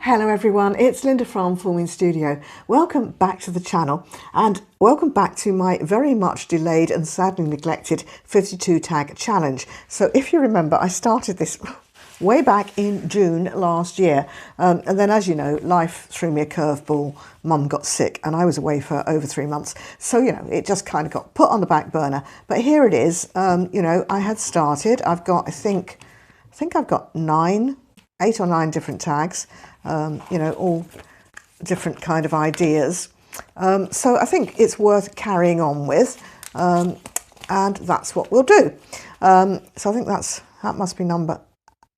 Hello everyone, it's Linda from Forming Studio. Welcome back to the channel and welcome back to my very much delayed and sadly neglected 52 tag challenge. So if you remember, I started this way back in June last year, and then, as you know, life threw me a curveball. Mum got sick and I was away for over 3 months, so it just kind of got put on the back burner. But here it is. I had started. I've got, I think I've got 8 or 9 different tags, all different kind of ideas. So I think it's worth carrying on with, and that's what we'll do. So I think that must be number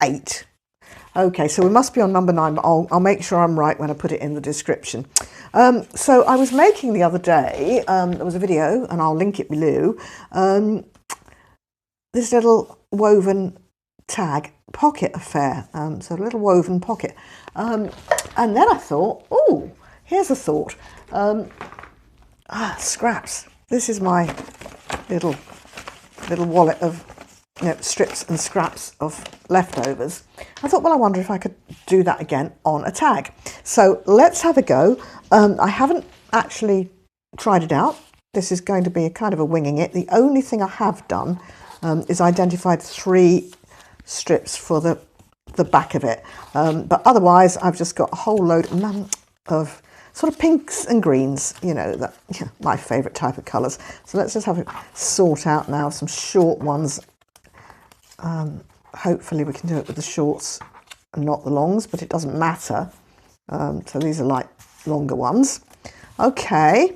8. Okay, so we must be on number 9, but I'll make sure I'm right when I put it in the description. So I was making the other day, there was a video, and I'll link it below, this little woven tag pocket affair, so a little woven pocket, and then I thought, oh, here's a thought. Scraps. This is my little wallet of strips and scraps of leftovers. I thought, well, I wonder if I could do that again on a tag. So let's have a go. I haven't actually tried it out. This is going to be a kind of a winging it. The only thing I have done is identified 3 strips for the back of it, but otherwise I've just got a whole load of sort of pinks and greens, my favourite type of colours. So let's just have a sort out now some short ones. Hopefully we can do it with the shorts and not the longs, but it doesn't matter. So these are like longer ones. Okay.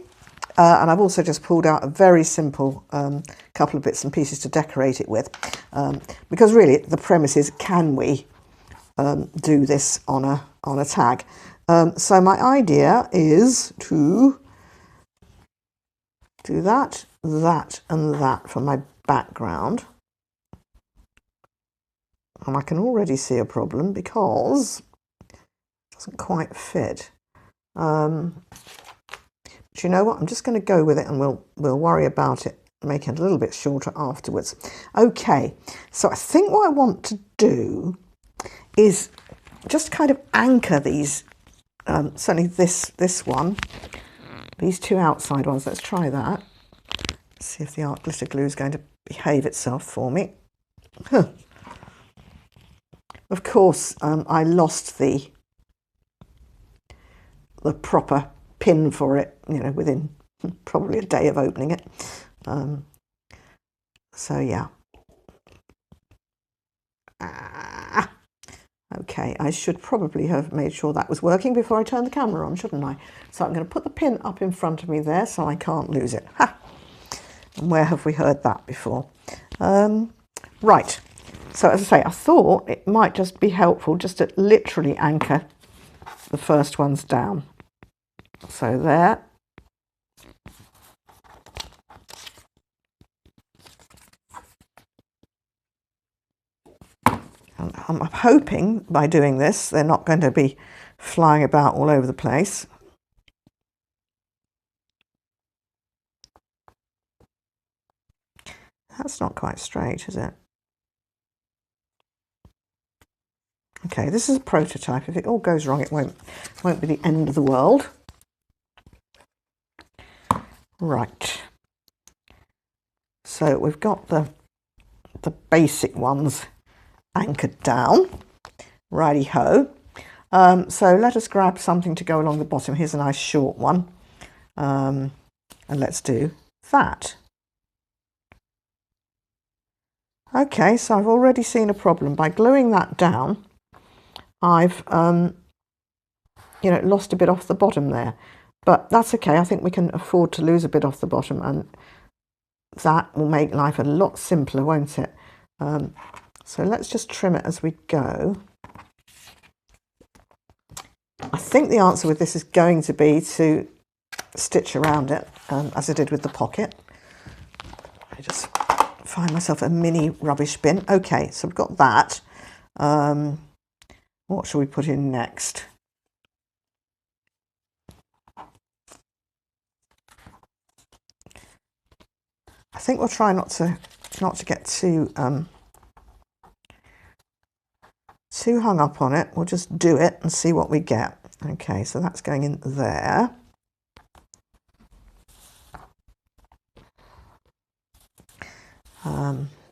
And I've also just pulled out a very simple couple of bits and pieces to decorate it with, because really the premise is, can we do this on a tag? So my idea is to do that, and that for my background. And I can already see a problem because it doesn't quite fit. But you know what? I'm just going to go with it, and we'll worry about it, make it a little bit shorter afterwards. Okay, so I think what I want to do is just kind of anchor these, certainly this one, these 2 outside ones. Let's try that. See if the art glitter glue is going to behave itself for me. Of course, I lost the proper pin for it, within probably a day of opening it. So yeah. Okay, I should probably have made sure that was working before I turned the camera on, shouldn't I? So I'm going to put the pin up in front of me there so I can't lose it. Ha! And where have we heard that before? Right. So as I say, I thought it might just be helpful just to literally anchor the first ones down. So there. And I'm hoping by doing this, they're not going to be flying about all over the place. That's not quite straight, is it? Okay, this is a prototype. If it all goes wrong, it won't be the end of the world. Right. So we've got the basic ones anchored down. Righty-ho. So let us grab something to go along the bottom. Here's a nice short one. And let's do that. Okay, so I've already seen a problem. By gluing that down, I've lost a bit off the bottom there. But that's okay. I think we can afford to lose a bit off the bottom, and that will make life a lot simpler, won't it? So let's just trim it as we go. I think the answer with this is going to be to stitch around it, as I did with the pocket. I just find myself a mini rubbish bin. Okay, so we've got that. What shall we put in next? I think we'll try not to get too too hung up on it. We'll just do it and see what we get. Okay, so that's going in there.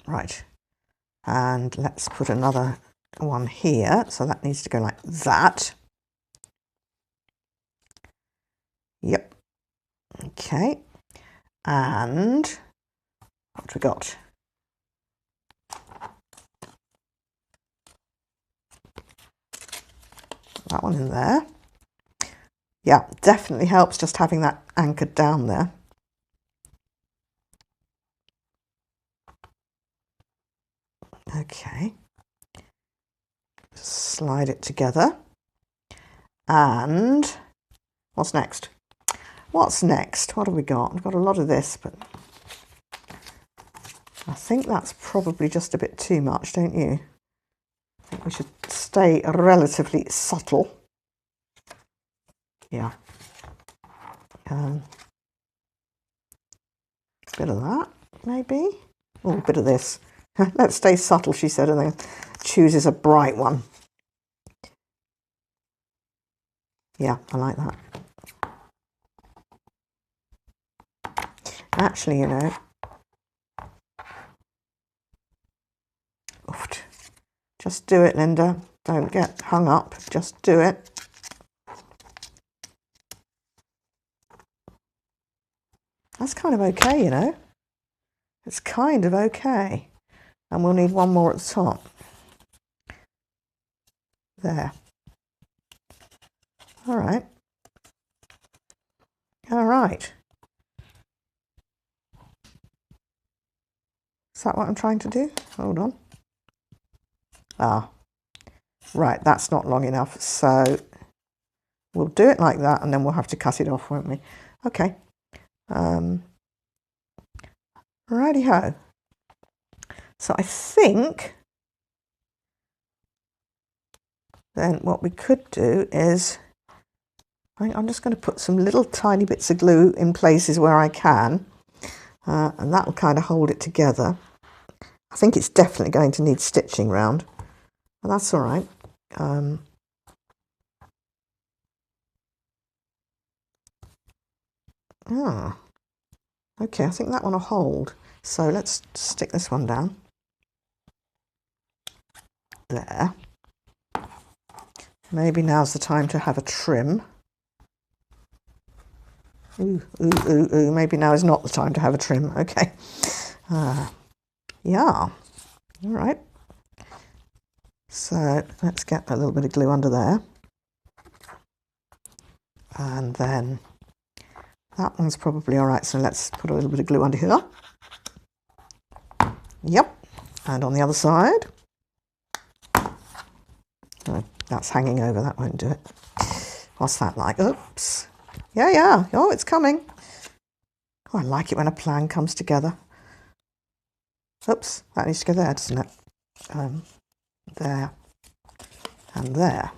Right, and let's put another one here. So that needs to go like that. Yep. Okay, and what have we got? That one in there. Yeah, definitely helps just having that anchored down there. Okay, slide it together. And what's next? What's next? What have we got? We've got a lot of this, but I think that's probably just a bit too much, don't you? I think we should stay relatively subtle. Yeah. A bit of that, maybe. Oh, a bit of this. Let's stay subtle, she said, and then chooses a bright one. Yeah, I like that. Actually, you know, just do it, Linda. Don't get hung up. Just do it. That's kind of okay, you know. It's kind of okay. And we'll need one more at the top. There. All right. All right. Is that what I'm trying to do? Hold on. Ah, right, that's not long enough. So we'll do it like that and then we'll have to cut it off, won't we? Okay. Righty-ho. So I think then what we could do is, I'm just going to put some little tiny bits of glue in places where I can, and that will kind of hold it together. I think it's definitely going to need stitching round, but that's all right. Okay, I think that one will hold. So let's stick this one down. There. Maybe now's the time to have a trim. Ooh, ooh, ooh, ooh. Maybe now is not the time to have a trim. Okay. Yeah. All right. So let's get a little bit of glue under there. And then that one's probably all right. So let's put a little bit of glue under here. Yep. And on the other side. Oh, that's hanging over. That won't do it. What's that like? Oops. Yeah, yeah. Oh, it's coming. Oh, I like it when a plan comes together. Oops. That needs to go there, doesn't it? There. And there.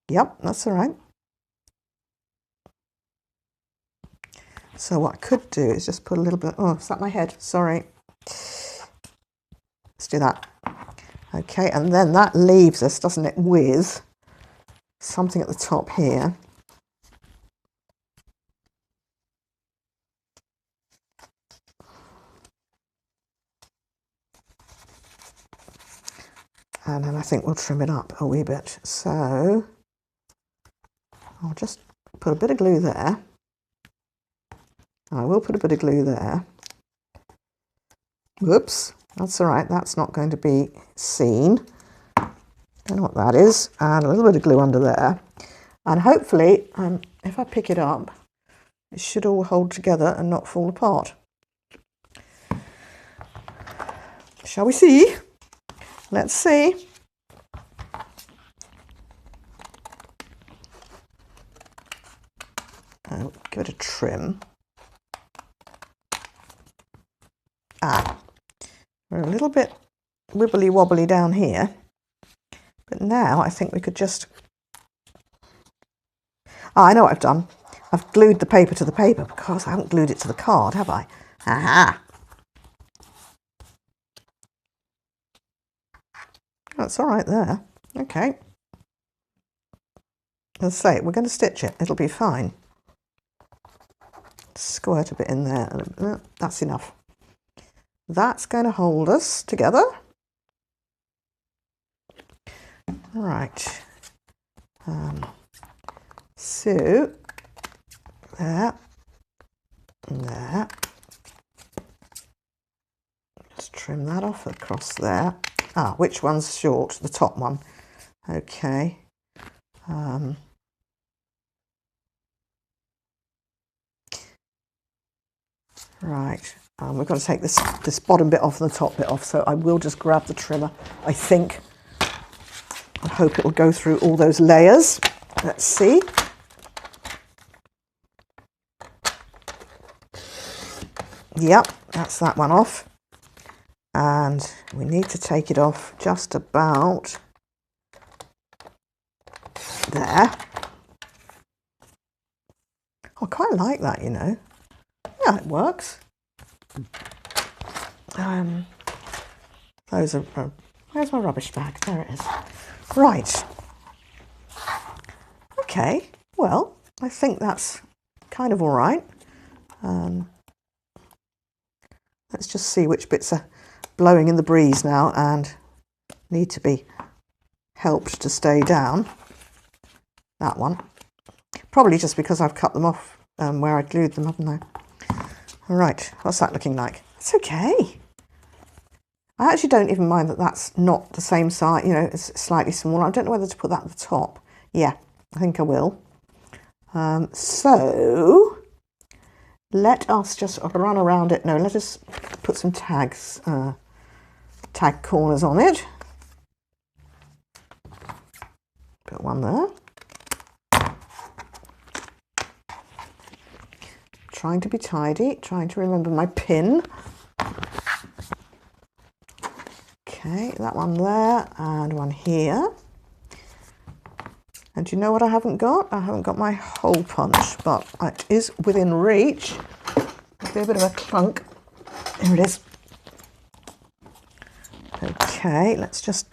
Yep, that's all right. So what I could do is just put a little bit, oh, is that my head? Sorry. Let's do that. Okay, and then that leaves us, doesn't it, with something at the top here. And then I think we'll trim it up a wee bit. So I'll just put a bit of glue there. I will put a bit of glue there. Whoops, that's all right. That's not going to be seen. Don't know what that is. And a little bit of glue under there. And hopefully, if I pick it up, it should all hold together and not fall apart. Shall we see? Let's see. Oh, give it a trim. We're a little bit wibbly wobbly down here, but now I think we could just, I know what I've done. I've glued the paper to the paper because I haven't glued it to the card, have I? Aha! That's all right there. Okay. Let's say we're going to stitch it. It'll be fine. Squirt a bit in there. That's enough. That's going to hold us together. Right. So there and there. Just trim that off across there. Ah, which one's short? The top one. Okay. Right. We've got to take this bottom bit off and the top bit off, so I will just grab the trimmer, I think. I hope it will go through all those layers. Let's see. Yep, that's that one off. And we need to take it off just about there. I quite like that, you know. Yeah, it works. Those are... where's my rubbish bag? There it is. Right. Okay, well, I think that's kind of all right. Let's just see which bits are blowing in the breeze now and need to be helped to stay down. That one. Probably just because I've cut them off where I glued them, haven't I? All right, what's that looking like? It's okay. I actually don't even mind that that's not the same size, you know, it's slightly smaller. I don't know whether to put that at the top. Yeah, I think I will. So let us just run around it. No, let us put some tags, tag corners on it. Put one there. Trying to be tidy, trying to remember my pin. Okay, that one there and one here. And do you know what I haven't got? I haven't got my hole punch, but it is within reach. It'll be a bit of a clunk. Here it is. Okay, let's just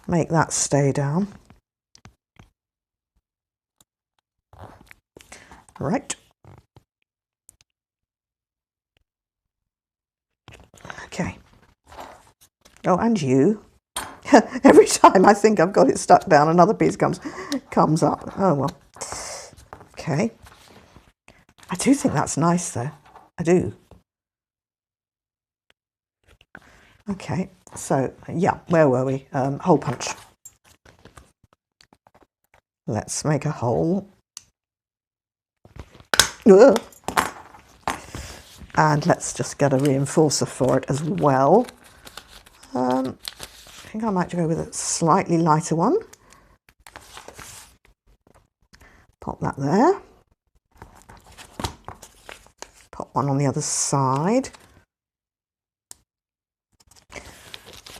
make that stay down. Right. Okay. Oh, and you. Every time I think I've got it stuck down, another piece comes up. Oh, well. Okay. I do think that's nice, though. I do. Okay. So, yeah, where were we? Hole punch. Let's make a hole. Ugh. And let's just get a reinforcer for it as well. I think I might go with a slightly lighter one. Pop that there. Pop one on the other side.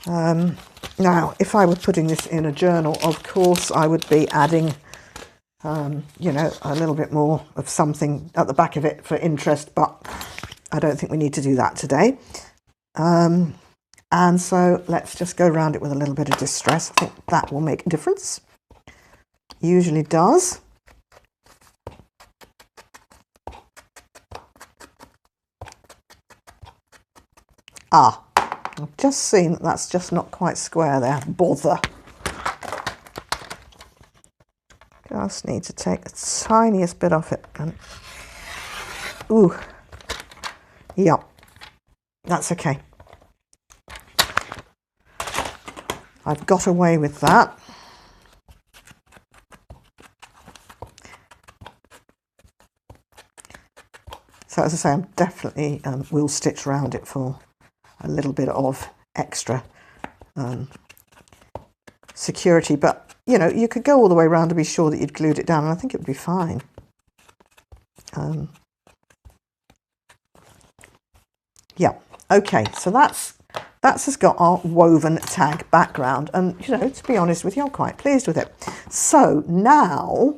Now, if I were putting this in a journal, of course, I would be adding, you know, a little bit more of something at the back of it for interest, but I don't think we need to do that today. And so let's just go around it with a little bit of distress. I think that will make a difference. Usually does. Ah, I've just seen that that's just not quite square there. Bother. Just need to take the tiniest bit off it. And ooh. Yep. That's okay. I've got away with that. So as I say, I'm definitely will stitch around it for a little bit of extra security. But, you know, you could go all the way around to be sure that you'd glued it down, and I think it would be fine. Yeah, okay, so that's has got our woven tag background, and you know, to be honest with you, I'm quite pleased with it. So now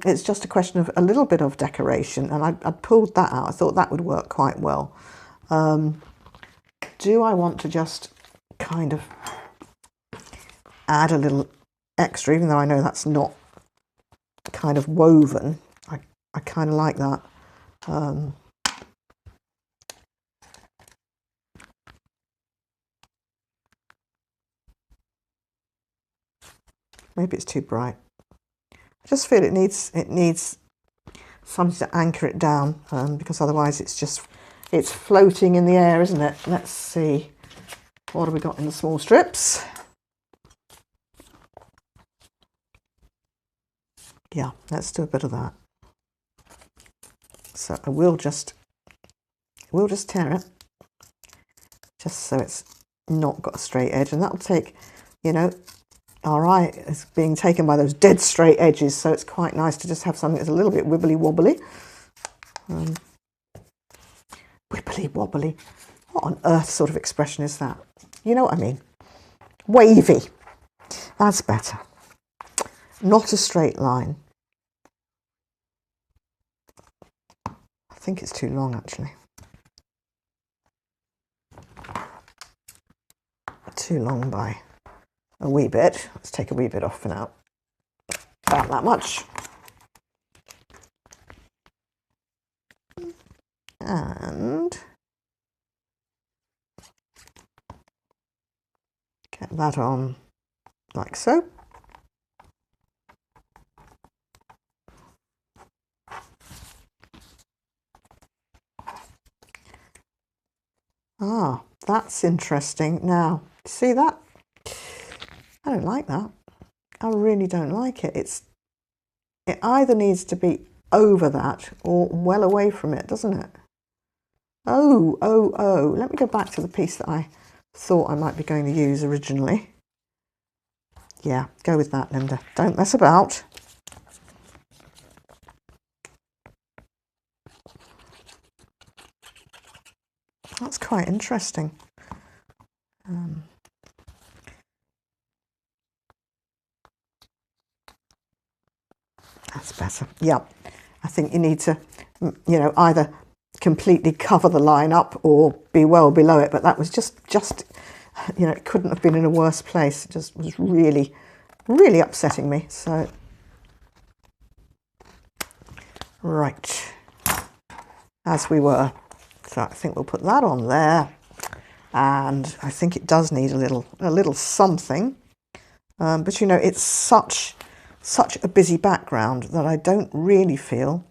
it's just a question of a little bit of decoration, and I pulled that out. I thought that would work quite well. Do I want to just kind of add a little extra, even though I know that's not kind of woven. I kind of like that. Maybe it's too bright. I just feel it needs something to anchor it down, because otherwise it's floating in the air, isn't it? Let's see, what have we got in the small strips? Yeah, let's do a bit of that. So I will just tear it, just so it's not got a straight edge, and that'll take, you know, all right, it's being taken by those dead straight edges, so it's quite nice to just have something that's a little bit wibbly wobbly. Wibbly wobbly. What on earth sort of expression is that? You know what I mean? Wavy. That's better. Not a straight line. I think it's too long, actually. Too long by a wee bit. Let's take a wee bit off for now. About that much. And get that on like so. Ah, that's interesting. Now, see that? I don't like that. I really don't like it. It either needs to be over that or well away from it, doesn't it? Oh, oh, oh. Let me go back to the piece that I thought I might be going to use originally. Yeah, go with that, Linda. Don't mess about. That's quite interesting. That's better. Yeah, I think you need to, you know, either completely cover the line up or be well below it. But that was just, you know, it couldn't have been in a worse place. It just was really, really upsetting me. So, right, as we were. So I think we'll put that on there. And I think it does need a little something. But, you know, it's such a busy background that I don't really feel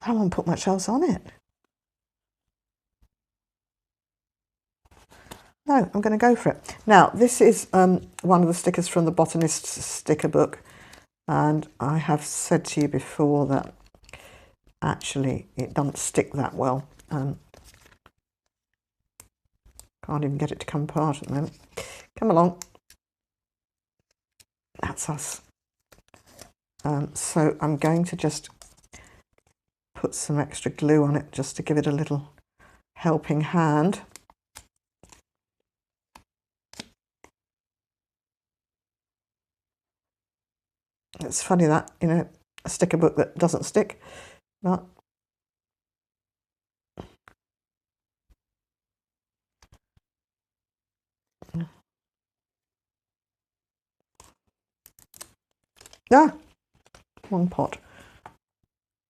I don't want to put much else on it. No, I'm going to go for it. Now, this is one of the stickers from the Botanist's sticker book. And I have said to you before that actually it doesn't stick that well. Can't even get it to come apart at the moment. Come along. That's us. So I'm going to just put some extra glue on it just to give it a little helping hand. It's funny that, you know, a sticker book that doesn't stick, but ah, one pot.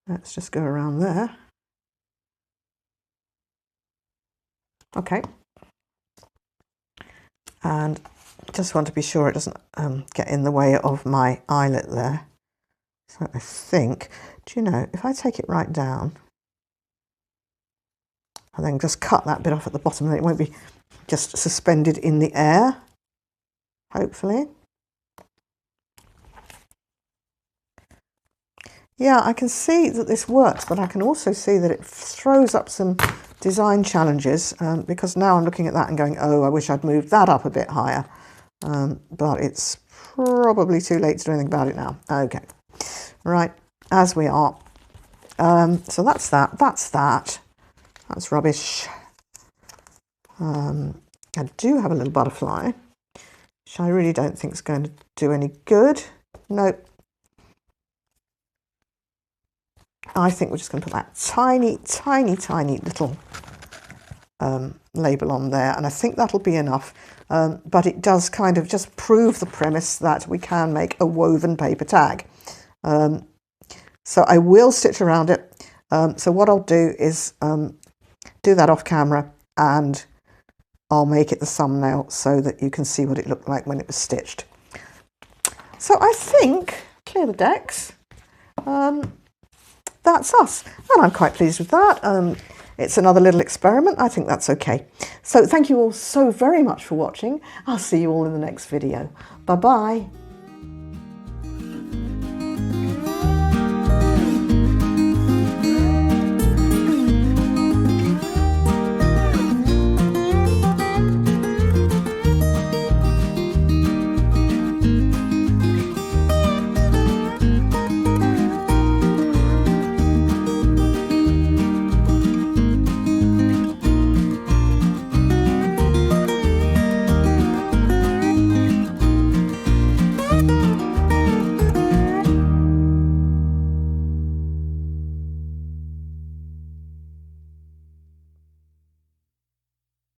Let's just go around there. Okay. And just want to be sure it doesn't get in the way of my eyelet there. So I think, do you know, if I take it right down and then just cut that bit off at the bottom, then it won't be just suspended in the air, hopefully. Yeah, I can see that this works, but I can also see that it throws up some design challenges because now I'm looking at that and going, oh, I wish I'd moved that up a bit higher. But it's probably too late to do anything about it now. Okay, right, as we are. So that's that. That's rubbish. I do have a little butterfly, which I really don't think is going to do any good. Nope. I think we're just going to put that tiny, tiny, tiny little label on there, and I think that'll be enough. But it does kind of just prove the premise that we can make a woven paper tag. So I will stitch around it. So what I'll do is do that off camera, and I'll make it the thumbnail so that you can see what it looked like when it was stitched. So I think, clear the decks, that's us, and I'm quite pleased with that. It's another little experiment. I think that's okay. So thank you all so very much for watching. I'll see you all in the next video. Bye bye.